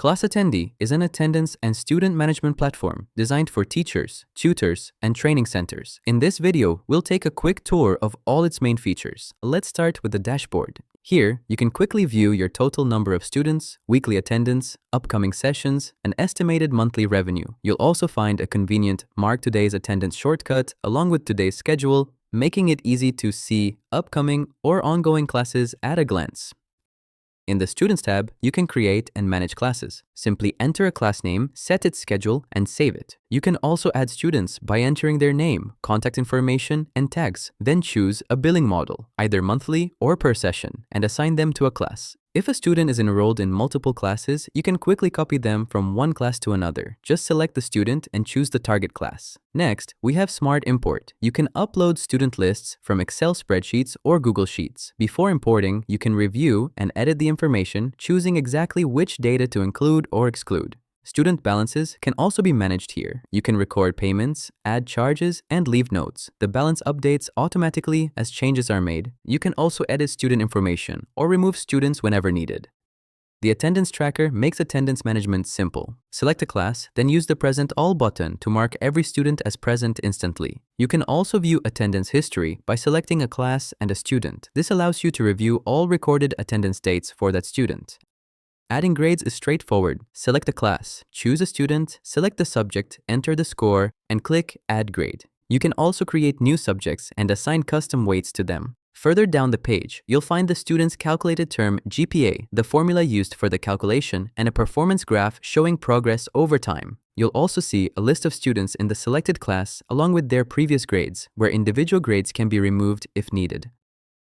ClassAttendee is an attendance and student management platform designed for teachers, tutors, and training centers. In this video, we'll take a quick tour of all its main features. Let's start with the dashboard. Here, you can quickly view your total number of students, weekly attendance, upcoming sessions, and estimated monthly revenue. You'll also find a convenient Mark Today's Attendance shortcut along with today's schedule, making it easy to see upcoming or ongoing classes at a glance. In the Students tab, you can create and manage classes. Simply enter a class name, set its schedule, and save it. You can also add students by entering their name, contact information, and tags. Then choose a billing model, either monthly or per session, and assign them to a class. If a student is enrolled in multiple classes, you can quickly copy them from one class to another. Just select the student and choose the target class. Next, we have Smart Import. You can upload student lists from Excel spreadsheets or Google Sheets. Before importing, you can review and edit the information, choosing exactly which data to include or exclude. Student balances can also be managed here. You can record payments, add charges, and leave notes. The balance updates automatically as changes are made. You can also edit student information or remove students whenever needed. The Attendance Tracker makes attendance management simple. Select a class, then use the Present All button to mark every student as present instantly. You can also view attendance history by selecting a class and a student. This allows you to review all recorded attendance dates for that student. Adding grades is straightforward. Select a class, choose a student, select the subject, enter the score, and click Add Grade. You can also create new subjects and assign custom weights to them. Further down the page, you'll find the student's calculated term GPA, the formula used for the calculation, and a performance graph showing progress over time. You'll also see a list of students in the selected class along with their previous grades, where individual grades can be removed if needed.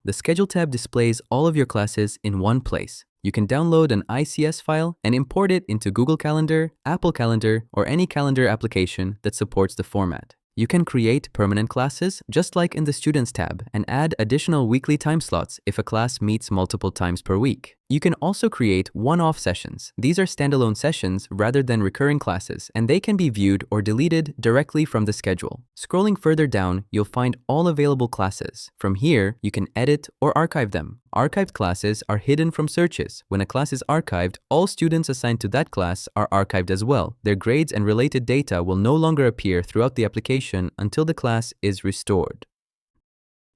The Schedule tab displays all of your classes in one place. You can download an ICS file and import it into Google Calendar, Apple Calendar, or any calendar application that supports the format. You can create permanent classes, just like in the Students tab, and add additional weekly time slots if a class meets multiple times per week. You can also create one-off sessions. These are standalone sessions rather than recurring classes, and they can be viewed or deleted directly from the schedule. Scrolling further down, you'll find all available classes. From here, you can edit or archive them. Archived classes are hidden from searches. When a class is archived, all students assigned to that class are archived as well. Their grades and related data will no longer appear throughout the application until the class is restored.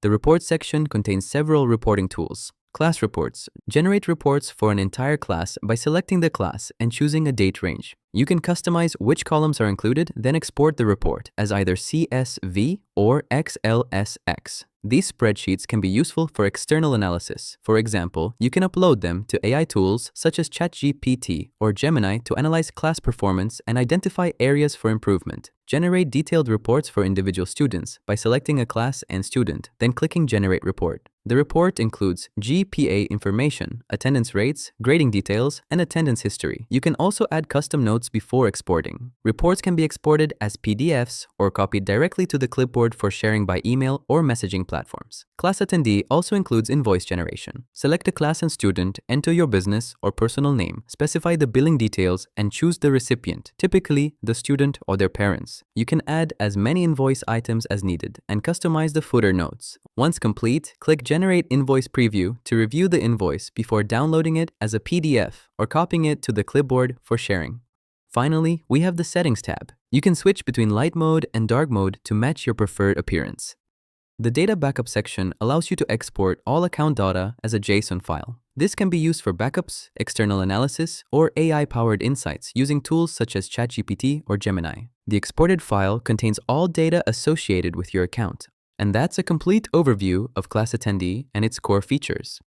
The Reports section contains several reporting tools. Class reports. Generate reports for an entire class by selecting the class and choosing a date range. You can customize which columns are included, then export the report as either CSV or XLSX. These spreadsheets can be useful for external analysis. For example, you can upload them to AI tools such as ChatGPT or Gemini to analyze class performance and identify areas for improvement. Generate detailed reports for individual students by selecting a class and student, then clicking Generate Report. The report includes GPA information, attendance rates, grading details, and attendance history. You can also add custom notes before exporting. Reports can be exported as PDFs or copied directly to the clipboard for sharing by email or messaging platforms. ClassAttendee also includes invoice generation. Select a class and student, enter your business or personal name, specify the billing details, and choose the recipient, typically the student or their parents. You can add as many invoice items as needed and customize the footer notes. Once complete, click Generate Invoice Preview to review the invoice before downloading it as a PDF or copying it to the clipboard for sharing. Finally, we have the Settings tab. You can switch between light mode and dark mode to match your preferred appearance. The Data Backup section allows you to export all account data as a JSON file. This can be used for backups, external analysis, or AI-powered insights using tools such as ChatGPT or Gemini. The exported file contains all data associated with your account. And that's a complete overview of ClassAttendee and its core features.